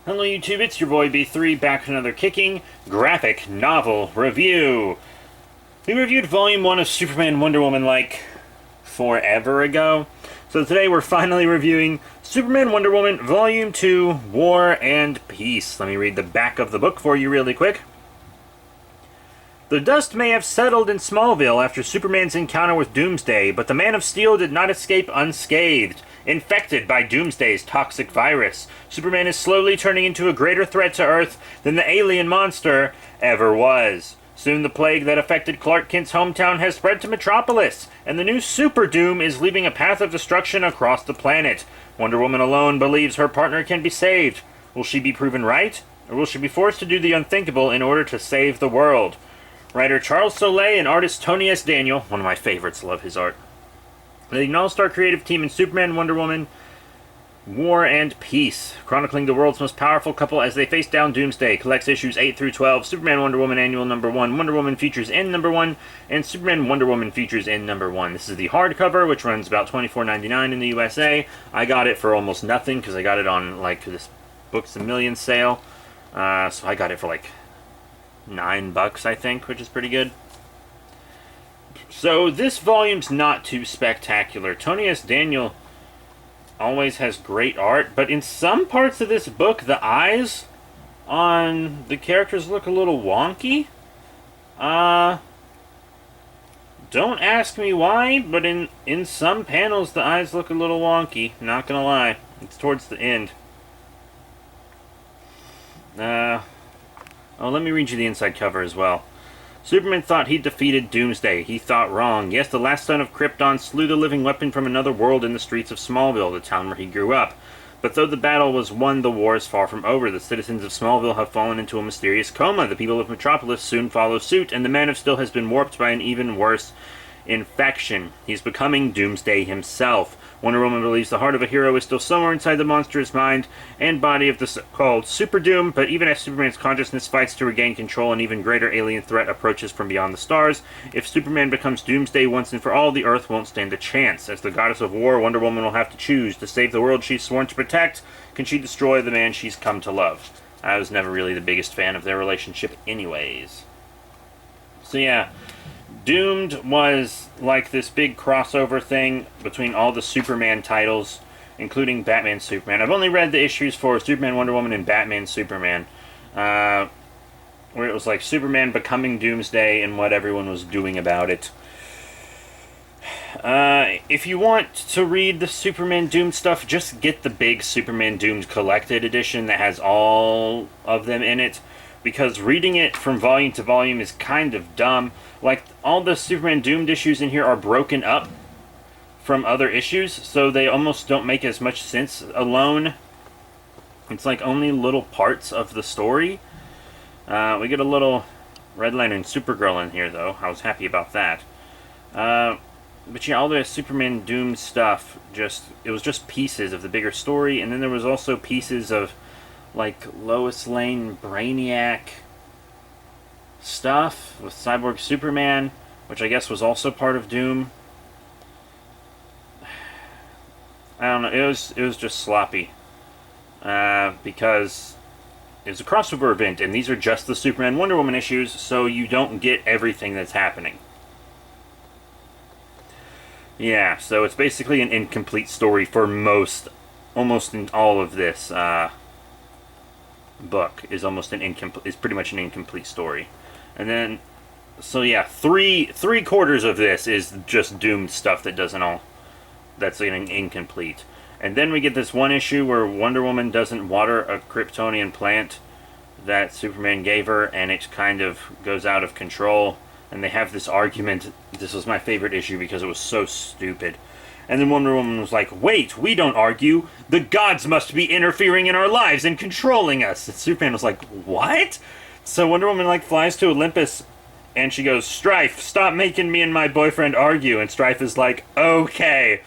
Hello YouTube, it's your boy B3 back with another kicking graphic novel review. We reviewed Volume 1 of Superman Wonder Woman like forever ago. So today we're finally reviewing Superman Wonder Woman Volume 2, War and Peace. Let me read the back of the book for you really quick. The dust may have settled in Smallville after Superman's encounter with Doomsday, but the Man of Steel did not escape unscathed. Infected by Doomsday's toxic virus, Superman is slowly turning into a greater threat to Earth than the alien monster ever was. Soon the plague that affected Clark Kent's hometown has spread to Metropolis, and the new Super Doom is leaving a path of destruction across the planet. Wonder Woman alone believes her partner can be saved. Will she be proven right, or will she be forced to do the unthinkable in order to save the world? Writer Charles Soule and artist Tony S. Daniel, one of my favorites, love his art, leading an all-star creative team in Superman, Wonder Woman, War and Peace, chronicling the world's most powerful couple as they face down Doomsday. Collects issues 8 through 12, Superman Wonder Woman Annual Number 1, Wonder Woman Features in Number 1, and Superman Wonder Woman Features in Number 1. This is the hardcover, which runs about $24.99 in the USA. I got it for almost nothing, because I got it on, like, this Books A Million sale. So I got it for, like, $9, I think, which is pretty good. So this volume's not too spectacular. Tony S. Daniel always has great art, but in some parts of this book, the eyes on the characters look a little wonky. Don't ask me why, but in some panels, the eyes look a little wonky. Not gonna lie. It's towards the end. Oh, let me read you the inside cover as well. Superman thought he defeated Doomsday. He thought wrong. Yes, the last son of Krypton slew the living weapon from another world in the streets of Smallville, the town where he grew up. But though the battle was won, the war is far from over. The citizens of Smallville have fallen into a mysterious coma. The people of Metropolis soon follow suit, and the Man of Steel has been warped by an even worse infection. He's becoming Doomsday himself. Wonder Woman believes the heart of a hero is still somewhere inside the monster's mind and body of the so-called Super Doom, but even as Superman's consciousness fights to regain control, an even greater alien threat approaches from beyond the stars. If Superman becomes Doomsday once and for all, the Earth won't stand a chance. As the goddess of war, Wonder Woman will have to choose. To save the world she's sworn to protect, can she destroy the man she's come to love? I was never really the biggest fan of their relationship anyways. So yeah, Doomed was like this big crossover thing between all the Superman titles, including Batman Superman. I've only read the issues for Superman Wonder Woman and Batman Superman, where it was like Superman becoming Doomsday and what everyone was doing about it. If you want to read the Superman Doomed stuff, just get the big Superman Doomed Collected Edition that has all of them in it, because reading it from volume to volume is kind of dumb. Like, all the Superman Doomed issues in here are broken up from other issues, so they almost don't make as much sense alone. It's like only little parts of the story. We get a little Red Lantern Supergirl in here, though. I was happy about that. But yeah, all the Superman Doomed stuff, it was just pieces of the bigger story, and then there was also pieces of, like, Lois Lane Brainiac stuff with Cyborg Superman, which I guess was also part of Doom. I don't know, it was just sloppy. Because it was a crossover event, and these are just the Superman Wonder Woman issues, so you don't get everything that's happening. Yeah, so it's basically an incomplete story for almost in all of this book is pretty much an incomplete story. And then, so yeah, three quarters of this is just Doomed stuff that's incomplete. And then we get this one issue where Wonder Woman doesn't water a Kryptonian plant that Superman gave her, and it kind of goes out of control. And they have this argument. This was my favorite issue because it was so stupid. And then Wonder Woman was like, wait, we don't argue. The gods must be interfering in our lives and controlling us. And Superman was like, what? So Wonder Woman, like, flies to Olympus, and she goes, Strife, stop making me and my boyfriend argue. And Strife is like, okay.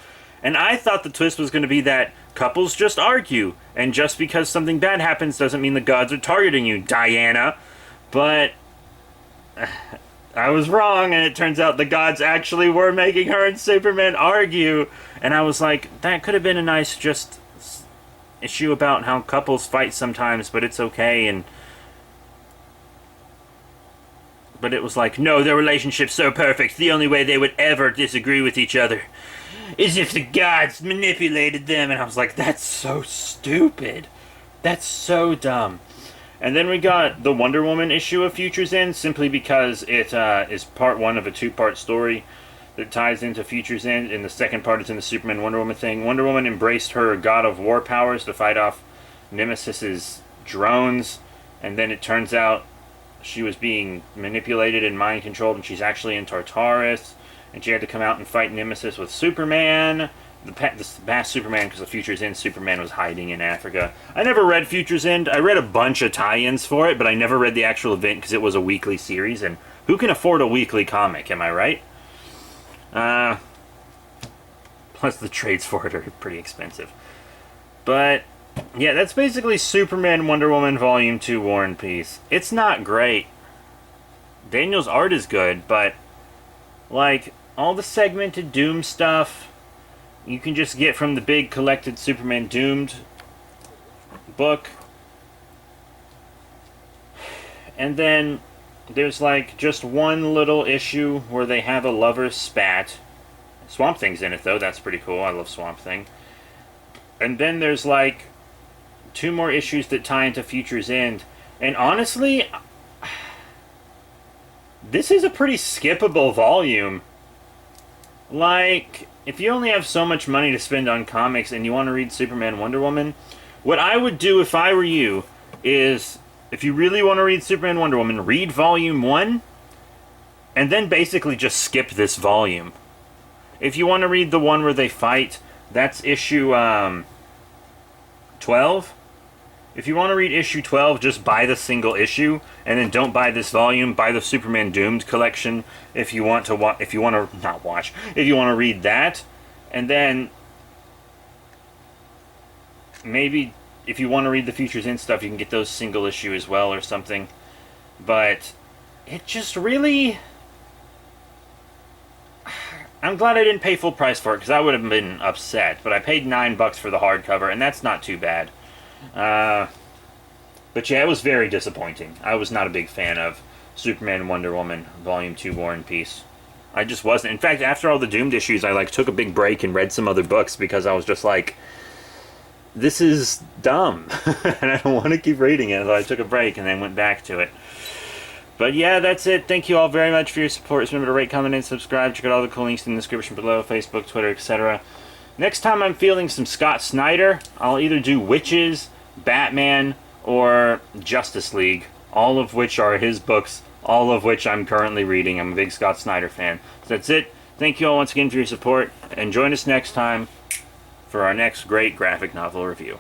And I thought the twist was going to be that couples just argue. And just because something bad happens doesn't mean the gods are targeting you, Diana. But I was wrong, and it turns out the gods actually were making her and Superman argue. And I was like, that could have been a nice just issue about how couples fight sometimes, but it's okay, but it was like, no, their relationship's so perfect, the only way they would ever disagree with each other is if the gods manipulated them. And I was like, that's so stupid. That's so dumb. And then we got the Wonder Woman issue of Futures End, simply because it is part one of a two-part story that ties into Futures End, and the second part is in the Superman Wonder Woman thing. Wonder Woman embraced her God of War powers to fight off Nemesis's drones, and then it turns out she was being manipulated and mind-controlled, and she's actually in Tartarus, and she had to come out and fight Nemesis with Superman. The past Superman, because the Futures End Superman was hiding in Africa. I never read Futures End. I read a bunch of tie-ins for it, but I never read the actual event because it was a weekly series, and who can afford a weekly comic, am I right? Plus the trades for it are pretty expensive. But yeah, that's basically Superman Wonder Woman Volume 2 War and Peace. It's not great. Daniel's art is good, but like all the segmented Doom stuff you can just get from the big collected Superman Doomed book. And then there's like just one little issue where they have a lover's spat. Swamp Thing's in it though, that's pretty cool. I love Swamp Thing. And then there's like 2 more issues that tie into Futures End. And honestly, this is a pretty skippable volume. Like, if you only have so much money to spend on comics and you want to read Superman Wonder Woman, what I would do if I were you is, if you really want to read Superman Wonder Woman, read Volume 1, and then basically just skip this volume. If you want to read the one where they fight, that's issue 12. If you want to read issue 12, just buy the single issue, and then don't buy this volume. Buy the Superman Doomed collection if you want to if you want to read that, and then maybe if you want to read the Futures End stuff, you can get those single issue as well or something. But it just really, I'm glad I didn't pay full price for it, because I would have been upset. But I paid $9 for the hardcover, and that's not too bad. But yeah, it was very disappointing. I was not a big fan of Superman Wonder Woman Volume 2 War and Peace. I just wasn't. In fact, after all the Doomed issues, I like took a big break and read some other books, because I was just like, this is dumb. And I don't want to keep reading it. So I took a break and then went back to it. But yeah, that's it. Thank you all very much for your support. Just remember to rate, comment, and subscribe. Check out all the cool links in the description below. Facebook, Twitter, etc. Next time I'm feeling some Scott Snyder, I'll either do Witches, Batman, or Justice League. All of which are his books. All of which I'm currently reading. I'm a big Scott Snyder fan. So that's it. Thank you all once again for your support. And join us next time for our next great graphic novel review.